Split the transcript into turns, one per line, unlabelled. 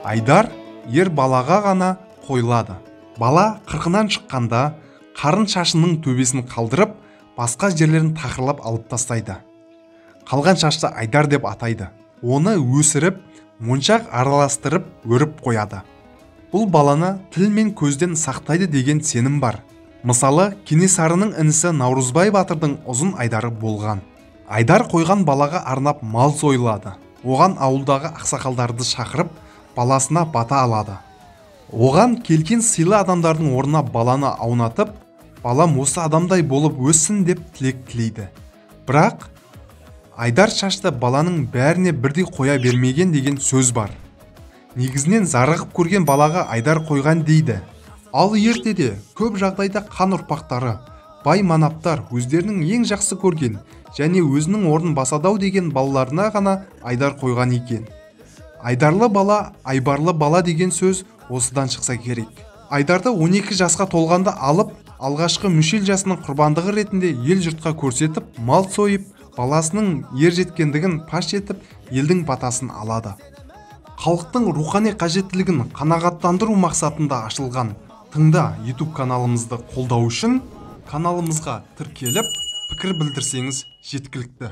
Айдар ер балаға ғана қойылады. Бала қырқынан шыққанда қарын шашының төбесін қалдырып, басқа жерлерін тақырлап алып тастайды. Қалған шашты Айдар деп атайды. Оны өсіріп, моншақ араластырып өріп қояды. Бұл баланы тіл мен көзден сақтайды деген сенім бар. Мысалы, Кенесарының інісі Наурызбай батырдың ұзын Айдары болған. Айдар қойған балаға арнап мал сойылады. Оған ауылдағы ақсақалдарды шақырып, баласына бата алады. Оған келген сыйлы адамдардың орнына баланы аунатып, балам осы адамдай болып өссін деп тілек тілейді. Бірақ Айдар шашты баланың бәріне бірдей қоя бермеген деген сөз бар. Негізінен зарығып көрген балаға Айдар қойған дейді. Ал ертеде көп жағдайда қан ұрпақтары, бай манаптар өздерінің ең жақсы көрген және өзінің орнын басадау деген балаларына ғана Айдар қойған екен. Айдарлы бала, айбарлы бала деген сөз осыдан шықса керек. Айдарды 12 жасқа толғанда алып, алғашқы мүшел жасының құрбандығы ретінде ел жұртқа көрсетіп, мал сойып, баласының ер жеткендігін паш етіп, елдің батасын алады. Халықтың рухани қажеттілігін қанағаттандыру мақсатында ашылған Тыңда YouTube каналымызды қолдау үшін каналымызға тіркеліп, пікір білдірсеңіз жеткілікті.